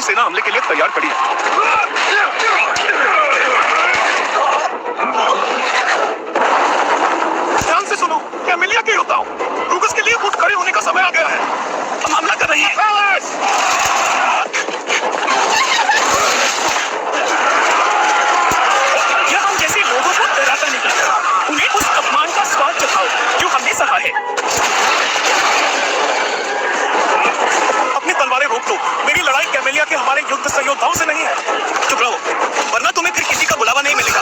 की सेना हमले के लिए तैयार खड़ी है। ध्यान से सुनो, कैमेलिया के योद्धाओं, क्रूगस के लिए उठ खड़े होने का समय आ गया है। हम हमला कर रहे हैं। यह हम जैसे लोगों को डराता नहीं, उन्हें उस अपमान का स्वाद चखाओ जो हमने सहा है। अपनी तलवारें रोक दो। मेरी लड़ाई कैमेलिया के हमारे युद्ध सहयोद्धाओं से नहीं है। चुप रहो, वरना तुम्हें फिर किसी का बुलावा नहीं मिलेगा।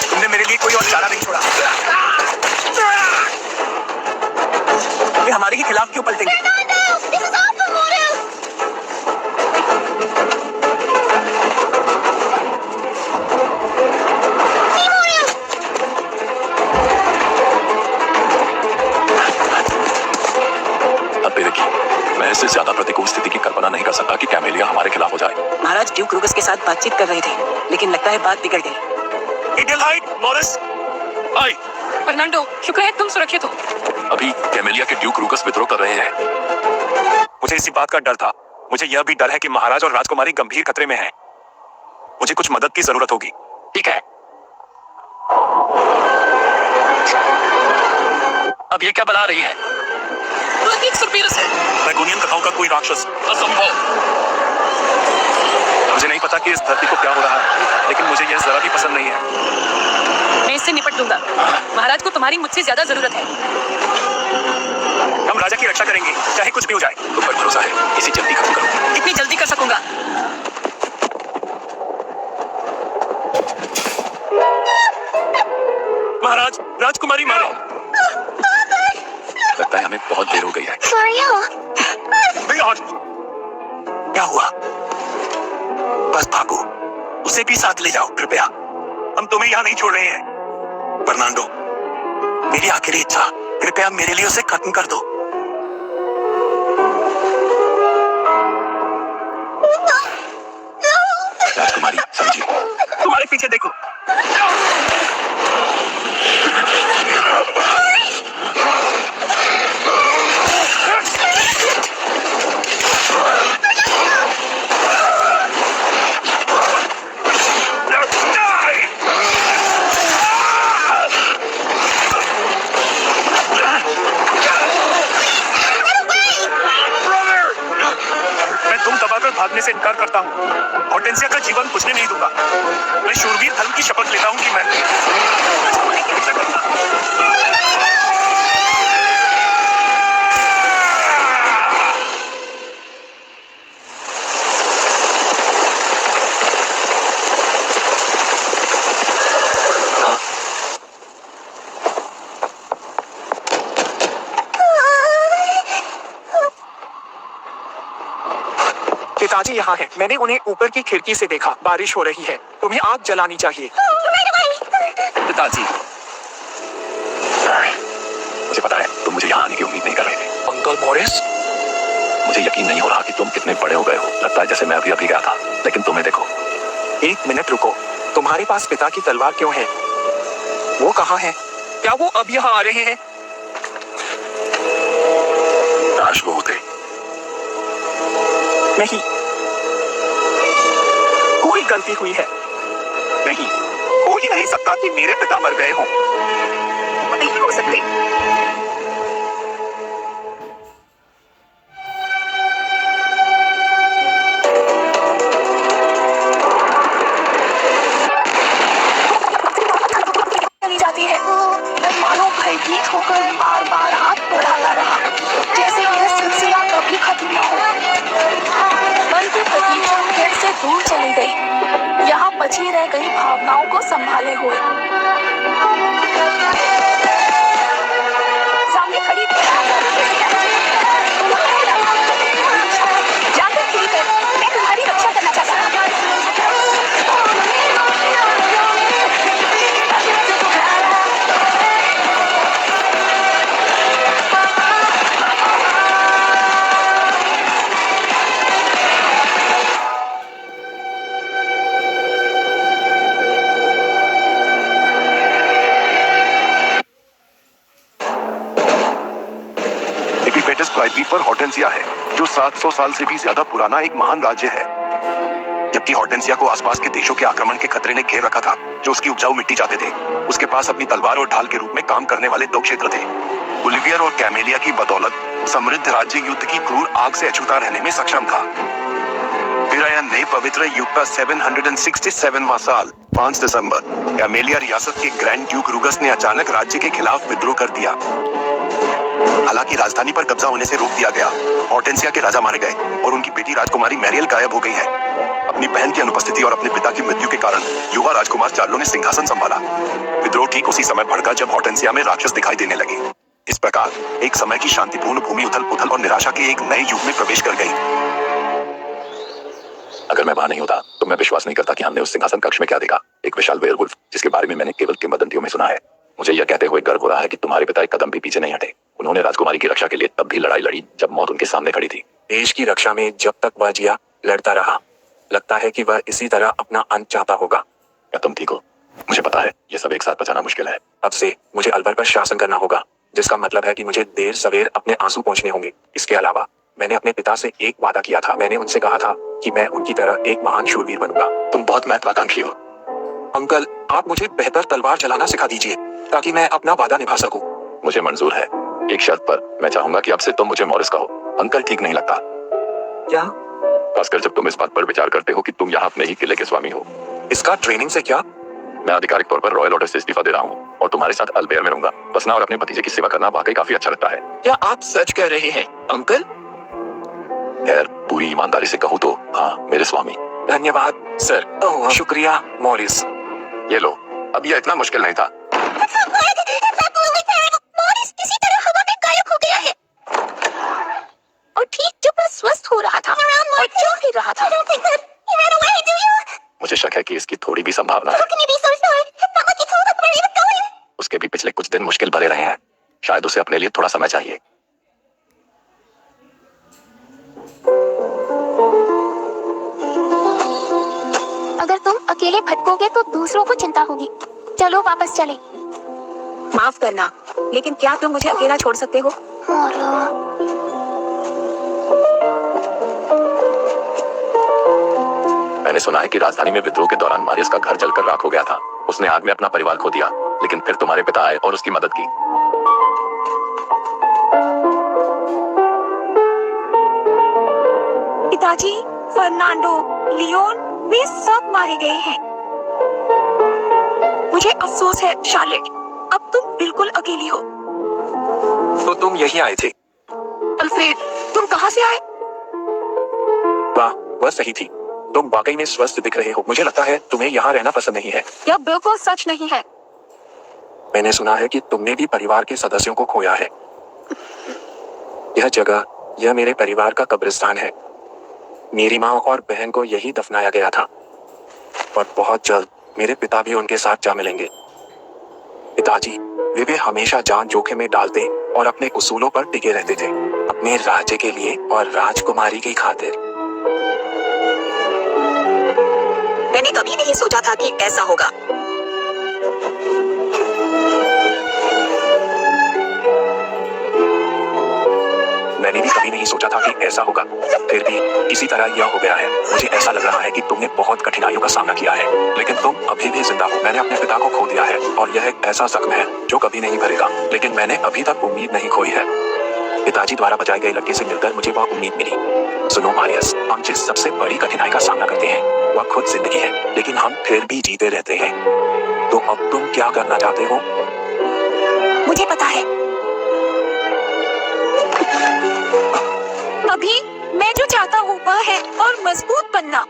तुमने मेरे लिए कोई और चारा नहीं छोड़ा। वे हमारे ही खिलाफ क्यों पलटेंगे? मैं इससे ज्यादा प्रतिकूल स्थिति की कल्पना नहीं कर सकता कि कैमेलिया हमारे खिलाफ हो जाए। महाराज ड्यूक क्रूगस के साथ बातचीत कर रहे थे, लेकिन लगता है बात बिगड़ गई। इडेलहाइड, मॉरिस, आई। फर्नांडो, शुक्र है तुम सुरक्षित हो। अभी कैमेलिया के ड्यूक क्रूगस विद्रोह कर रहे हैं। मुझे इसी बात का डर था। मुझे यह भी डर है कि महाराज और राजकुमारी गंभीर खतरे में हैं। मुझे कुछ मदद की जरूरत होगी। ठीक है। अब ये क्या बना रही है? मैगोनियन कथाओं का कोई राक्षस। असंभव। मुझे नहीं पता कि इस धरती को क्या हो रहा है, लेकिन मुझे यह जरा भी पसंद नहीं है। मैं इससे निपट लूंगा। महाराज को तुम्हारी मुझसे ज्यादा जरूरत है। हम राजा की रक्षा करेंगे, चाहे कुछ भी हो जाए। तुम पर भरोसा है, इसे जल्दी खत्म करो। कितनी जल्दी कर सकूंगा? महाराज, राजकुमारी मारो। लगता है हमें बहुत देर हो गई है। क्या हुआ? बस भागो, उसे भी साथ ले जाओ कृपया। हम तुम्हें यहाँ नहीं छोड़ रहे हैं। फर्नांडो, मेरी आखिरी इच्छा, कृपया मेरे लिए उसे खत्म कर दो। राजकुमारी, समझिए। तुम्हारे पीछे देखो। भागने से इनकार करता हूँ। हॉर्टेंसिया का जीवन बुझने नहीं दूंगा। मैं शूरवीर धर्म की शपथ लेता हूँ कि मैं राजकुमारी की रक्षा करूंगा। पिताजी यहाँ हैं। मैंने उन्हें ऊपर की खिड़की से देखा। बारिश हो रही है। तुम्हें आग जलानी चाहिए। पिताजी, मुझे पता है तुम मुझे यहाँ आने की उम्मीद नहीं कर रहे थे। अंकल मॉरिस, मुझे यकीन नहीं हो रहा कि तुम कितने बड़े हो गए हो। लगता है जैसे मैं अभी गया था, लेकिन तुम्हें देखो। एक मिनट रुको। तुम्हारे पास पिता की तलवार क्यों है? वो कहाँ है? क्या वो अब यहाँ आ रहे हैं? काश वो होते। नहीं, कोई गलती हुई है। नहीं, हो ही नहीं सकता कि मेरे पिता मर गए हों। नहीं हो सकते। चली जाती है। मानो भयभीत होकर बार बार हाथ बढ़ाता रहा, जैसे यह सिलसिला कभी खत्म न हो। मन की प्रतीक्षा कैसे दूर चली गई, यहाँ बची रह गई भावनाओं को संभाले हुए। सामने खड़ी जाकर ठीक है, मैं तुम्हारी रक्षा करना चाहता हूँ। ग्रेटेस्ट द्वीप हॉर्टेंसिया है, जो 700 साल से भी ज्यादा पुराना एक महान राज्य है। जबकि हॉर्टेंसिया को आसपास के देशों के आक्रमण के खतरे ने घेर रखा था, जो उसकी उपजाऊ मिट्टी चाहते थे। उसके पास अपनी तलवार और ढाल के रूप में काम करने वाले 2 क्षेत्र थे। बोलिवियर और कैमेलिया की बदौलत समृद्ध राज्य युद्ध की क्रूर आग से अछूता रहने में सक्षम था। फिरायन ने पवित्र युग का 767वां साल 5 दिसंबर कैमेलिया रियासत के ग्रैंड ड्यूक रूगस ने अचानक राज्य के खिलाफ विद्रोह कर दिया। हालांकि राजधानी पर कब्जा होने से रोक दिया गया। हॉर्टेंसिया के राजा मारे गए और उनकी बेटी राजकुमारी मैरियल गायब हो गई है। अपनी बहन की अनुपस्थिति और अपने पिता की मृत्यु के कारण युवा राजकुमार चार्लो ने सिंहासन संभाला। विद्रोह ठीक उसी समय भड़का जब हॉर्टेंसिया में राक्षस दिखाई देने लगे। इस प्रकार एक समय की शांतिपूर्ण भूमि उथल-पुथल और निराशा के एक नए युग में प्रवेश कर गई। अगर मैं वहां नहीं होता तो मैं विश्वास नहीं करता कि हमने उस सिंहासन कक्ष में क्या देखा। एक विशाल वेयरवुल्फ, जिसके बारे में मैंने केवल किंवदंतियों में सुना है। मुझे यह कहते हुए गर्व हो रहा है कि तुम्हारे पिता एक कदम भी पीछे नहीं हटे। उन्होंने राजकुमारी की रक्षा के लिए तब भी लड़ाई लड़ी जब मौत उनके सामने खड़ी थी। देश की रक्षा में जब तक वह जिया, लड़ता रहा। लगता है कि वह इसी तरह अपना अंत चाहता होगा। क्या तुम ठीक हो? मुझे पता है ये सब एक साथ बचाना मुश्किल है। अब से मुझे अलवर पर शासन करना होगा, जिसका मतलब है कि मुझे देर सवेर अपने आंसू पोंछने होंगे। इसके अलावा मैंने अपने पिता से एक वादा किया था। मैंने उनसे कहा था कि मैं उनकी तरह एक महान शूरवीर बनूंगा। तुम बहुत महत्वाकांक्षी हो। अंकल, आप मुझे बेहतर तलवार चलाना सिखा दीजिए ताकि मैं अपना वादा निभा सकूं। मुझे मंजूर है, एक शर्त पर। मैं चाहूंगा कि अब से तुम मुझे मॉरिस कहो। अंकल ठीक नहीं लगता, क्या? खासकर जब तुम इस बात पर विचार करते हो कि तुम यहाँ अपने ही किले के स्वामी हो। इसका ट्रेनिंग से क्या? मैं आधिकारिक तौर पर रॉयल ऑर्डर से इस्तीफा दे रहा हूँ और तुम्हारे साथ अल्बेयर में रहूंगा। बसना और अपने भतीजे की सेवा करना वाकई काफी अच्छा लगता है। क्या आप सच कह रहे हैं अंकल? खैर, पूरी ईमानदारी से कहूँ तो हाँ, मेरे स्वामी। धन्यवाद सर। ओह, शुक्रिया मॉरिस। ये लो, अब यह इतना मुश्किल नहीं था। मॉरिस किसी तरह हवा में गायब हो गया है। और ठीक जब वह स्वस्थ हो रहा था और चल फिर रहा था। मुझे शक है कि इसकी थोड़ी भी संभावना है। उसके भी पिछले कुछ दिन मुश्किल भरे रहे हैं। शायद उसे अपने लिए थोड़ा समय चाहिए। अगर तुम अकेले भटकोगे तो दूसरों को चिंता होगी। चलो वापस चले। माफ करना, लेकिन क्या तुम मुझे अकेला छोड़ सकते हो? मैंने सुना है कि राजधानी में विद्रोह के दौरान मारियस का घर जलकर राख हो गया था। उसने आग में अपना परिवार खो दिया, लेकिन फिर तुम्हारे पिता आए और उसकी मदद की। पिताजी, फर्नांडो, लियोन, वे सब मारे गए हैं। मुझे अफसोस है शार्लेट, अब तुम बिल्कुल अकेली हो। तो तुम यही आए थे? अल्फ्रेड, तुम कहाँ से आए? वाह, वह सही थी। तुम वाकई में स्वस्थ दिख रहे हो। मुझे लगता है तुम्हें यहाँ रहना पसंद नहीं है। यह बिल्कुल सच नहीं है। मैंने सुना है कि तुमने भी परिवार के सदस्यों को खोया है। यह जगह, यह मेरे परिवार का कब्रिस्तान है। मेरी माँ और बहन को यही दफनाया गया था और बहुत जल्द मेरे पिता भी उनके साथ जा मिलेंगे। पिताजी, वे भी हमेशा जान जोखिम में डालते और अपने उसूलों पर टिके रहते थे, अपने राज्य के लिए और राजकुमारी की खातिर। मैंने कभी नहीं सोचा था कि ऐसा होगा। मैंने भी कभी नहीं सोचा था कि ऐसा होगा। फिर भी इसी तरह यह हो गया है। मुझे ऐसा लग रहा है कि तुमने बहुत कठिनाइयों का सामना किया है, लेकिन तुम अभी भी जिंदा हो। मैंने अपने पिता को खो दिया है और यह एक ऐसा जख्म है जो कभी नहीं भरेगा, लेकिन मैंने अभी तक उम्मीद नहीं खोई है। पिताजी द्वारा बचाए गए लड़के से मिलकर मुझे वह उम्मीद मिली। सुनो मारियस, हम जिस सबसे बड़ी कठिनाई का सामना करते हैं वह खुद जिंदगी है, लेकिन हम फिर भी जीते रहते हैं। तो अब तुम क्या करना चाहते हो? मुझे पता है। अभी मैं जो चाहता हूँ वह है और मजबूत बनना।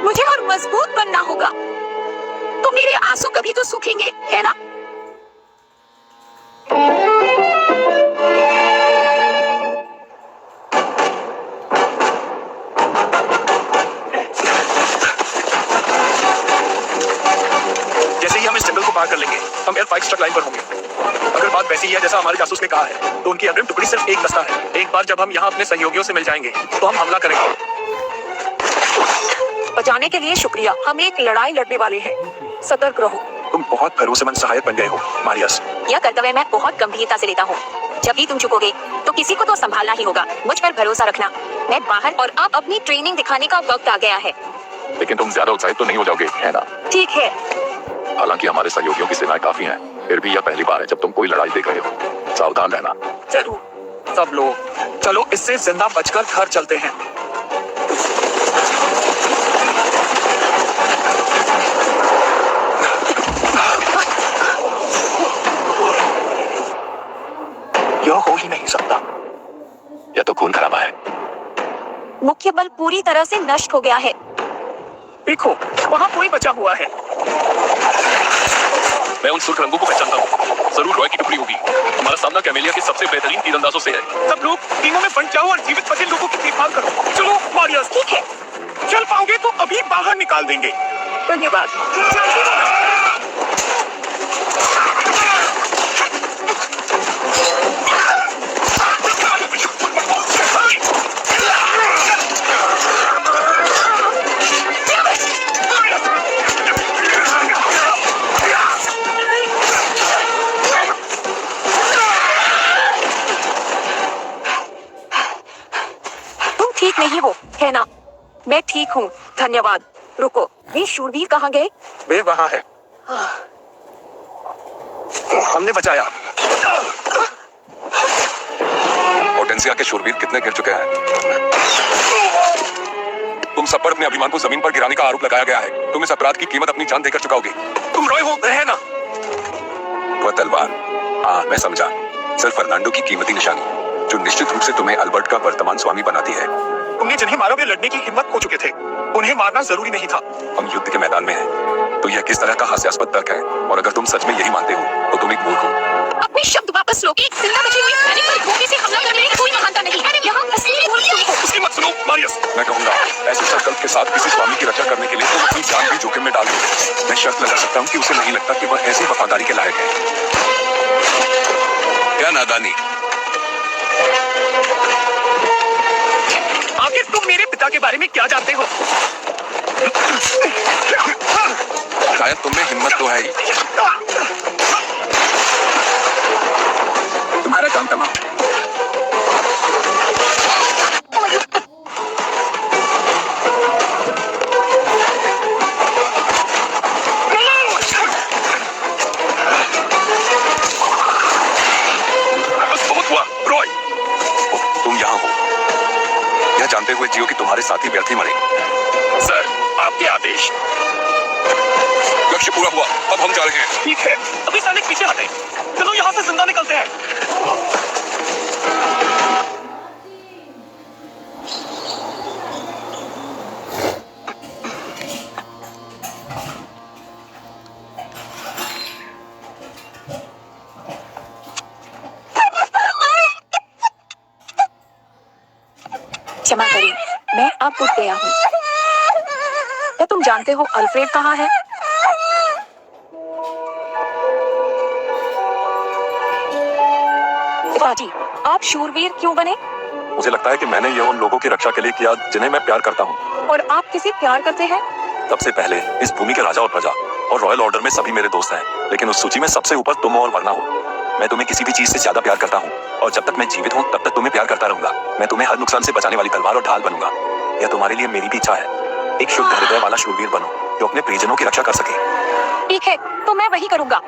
मुझे और मजबूत बनना होगा। तो मेरे आंसू कभी तो सूखेंगे, है ना? जैसे ही हम इस जंगल को पार कर लेंगे, हम L5 स्ट्रक लाइन पर होंगे। अगर बात वैसी ही है जैसा हमारे जासूस ने कहा है, तो उनकी अग्रिम टुकड़ी सिर्फ एक दस्ता है। एक बार जब हम यहाँ अपने सहयोगियों से मिल जाएंगे, तो हम हमला करेंगे। बचाने के लिए शुक्रिया। हम एक लड़ाई लड़ने वाले हैं। सतर्क रहो। तुम बहुत भरोसेमंद सहायक बन गए हो मारियस। यह कर्तव्य मैं बहुत गंभीरता से लेता हूँ। जब भी तुम चुकोगे तो किसी को तो संभालना ही होगा। मुझ पर भरोसा रखना। मैं बाहर और आप अपनी ट्रेनिंग दिखाने का वक्त आ गया है। लेकिन तुम ज्यादा उत्साहित तो नहीं हो जाओगे, है ना? ठीक है। हालांकि हमारे सहयोगियों की सेनाएं काफी हैं, फिर भी यह पहली बार है जब तुम कोई लड़ाई देख रहे हो। सावधान रहना। जरूर। सब लोग चलो इससे जिंदा बचकर घर चलते हैं। यह हो ही नहीं सकता। यह तो खून खराबा है। मुख्य बल पूरी तरह से नष्ट हो गया है। देखो, वहाँ कोई बचा हुआ है। मैं उन सुर्ख रंगों को पहचानता हूँ। जरूर रॉय की टुकड़ी होगी। हमारा सामना कैमेलिया के सबसे बेहतरीन तीरंदाजों से है। सब लोग टीमों में बंट जाओ और जीवित बचे लोगों की देखभाल करो। चलो मारियस। ठीक है। चल पाओगे तो अभी बाहर निकाल देंगे। धन्यवाद। तुम ठीक नहीं हो, है ना? मैं ठीक हूँ, धन्यवाद। रुको, ये शूरवीर कहाँ गए? वे वहाँ है। हमने बचाया। हॉर्टेंसिया के शूरवीर कितने गिर चुके हैं? तुम सब पर अपने अभिमान को जमीन पर गिराने का आरोप लगाया गया है। तुम इस अपराध की कीमत अपनी जान देकर चुकाओगे। तुम रॉय हो, है ना? वह तलवार, हाँ मैं समझा। सर फर्नांडो की कीमती निशानी, जो निश्चित रूप से तुम्हें अल्बर्ट का वर्तमान स्वामी बनाती है। तुमने जिन्हें मारा वे लड़ने की हिम्मत खो चुके थे। उन्हें मारना जरूरी नहीं था। हम युद्ध के मैदान में हैं, तो यह किस तरह का हास्यास्पद तर्क है? और अगर तुम सच में यही मानते हो, तो तुम एक मूर्ख हो। अपने शब्द वापस लो। एक जिंदा बचे हुए सैनिक पर धोखे से हमला करने की कोई महानता नहीं। यहाँ असली मूर्ख तुम हो। उसकी मत सुनो मारियस। मैं कहूंगा, ऐसे संकल्प के साथ किसी स्वामी की रक्षा करने के लिए तुम अपनी जान भी जोखिम में डाल दो। मैं शर्त लगा सकता हूँ कि उसे नहीं लगता कि वह ऐसी वफादारी के लायक है। क्या नादानी! आखिर तुम मेरे पिता के बारे में क्या जानते हो? शायद तुमने हिम्मत तो है ही। तुम्हारा काम तमाम। बस बहुत हुआ, रॉय। तुम यहाँ हो, यह जानते हुए जियो कि तुम्हारे साथी व्यर्थ ही मरे। सर, आपके आदेश। लक्ष्य पूरा हुआ, अब हम जा रहे हैं। ठीक है, अभी सैनिक पीछे हटे। चलो यहाँ से जिंदा निकलते हैं। क्षमा करें, मैं अब उठ गया हूँ। क्या तुम जानते हो अल्फ्रेड कहाँ है? पिताजी, आप शूरवीर क्यों बने? मुझे लगता है कि मैंने यह उन लोगों की रक्षा के लिए किया जिन्हें मैं प्यार करता हूँ। और आप किसे प्यार करते हैं? सबसे पहले इस भूमि के राजा और प्रजा, और रॉयल ऑर्डर में सभी मेरे दोस्त हैं। लेकिन उस सूची में सबसे ऊपर तुम और वरना हो। मैं तुम्हें किसी भी चीज से ज्यादा प्यार करता हूँ, और जब तक मैं जीवित हूँ तब तक तुम्हें प्यार करता रहूंगा। मैं तुम्हें हर नुकसान से बचाने वाली तलवार और ढाल बनूंगा। यह तुम्हारे लिए मेरी भी इच्छा है। एक शुद्ध हृदय वाला शूरवीर बनो जो अपने परिजनों की रक्षा कर सके। ठीक है, तो मैं वही करूंगा।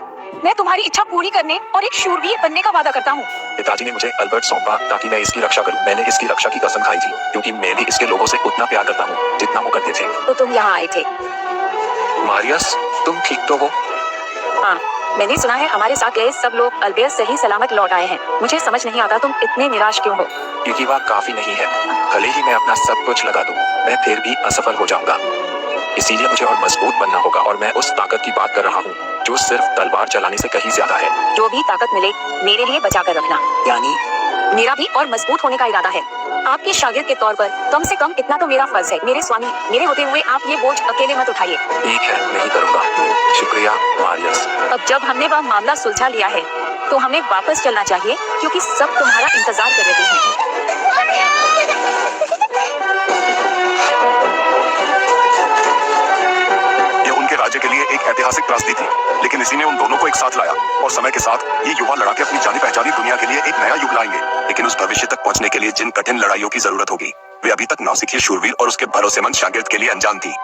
मैं तुम्हारी इच्छा पूरी करने और एक शूरवीर बनने का वादा करता हूँ। पिताजी ने मुझे अल्बर्ट सौंपा ताकि मैं इसकी रक्षा करूं। मैंने इसकी रक्षा की कसम खाई थी, क्योंकि मैं भी इसके लोगों से उतना प्यार करता हूँ जितना वो करते थे। तो तुम यहाँ आए थे? मारियस, तुम ठीक तो हो? हाँ, मैंने सुना है हमारे साथ गए सब लोग अल्बियस सही सलामत लौट आए हैं। मुझे समझ नहीं आता तुम इतने निराश क्यों हो। क्योंकि वह काफी नहीं है। भले ही मैं अपना सब कुछ लगा दूं, मैं फिर भी असफल हो जाऊंगा। इसीलिए मुझे और मजबूत बनना होगा, और मैं उस ताकत की बात कर रहा हूँ जो सिर्फ तलवार चलाने से कहीं ज्यादा है। जो भी ताकत मिले मेरे लिए बचा कर रखना। यानी मेरा भी और मजबूत होने का इरादा है। आपके शागिर्द के तौर पर कम से कम इतना तो मेरा फर्ज है। मेरे स्वामी, मेरे होते हुए आप ये बोझ अकेले मत उठाइए। ठीक है, नहीं करूंगा। शुक्रिया मारियस। अब जब हमने वह मामला सुलझा लिया है तो हमें वापस चलना चाहिए, क्योंकि सब तुम्हारा इंतजार कर रहे हैं। यह उनके राज्य के लिए एक ऐतिहासिक ऐतिहासिक त्रासदी थी, लेकिन इसी ने उन दोनों को एक साथ लाया और समय के साथ ये युवा लड़ा के अपनी जानी पहचानी दुनिया के लिए एक नया युग लाएंगे। लेकिन उस भविष्य तक पहुंचने के लिए जिन कठिन लड़ाइयों की जरूरत होगी वे अभी तक नौसिखिए शूरवीर और उसके भरोसेमंद शागिर्द के लिए अनजान थी।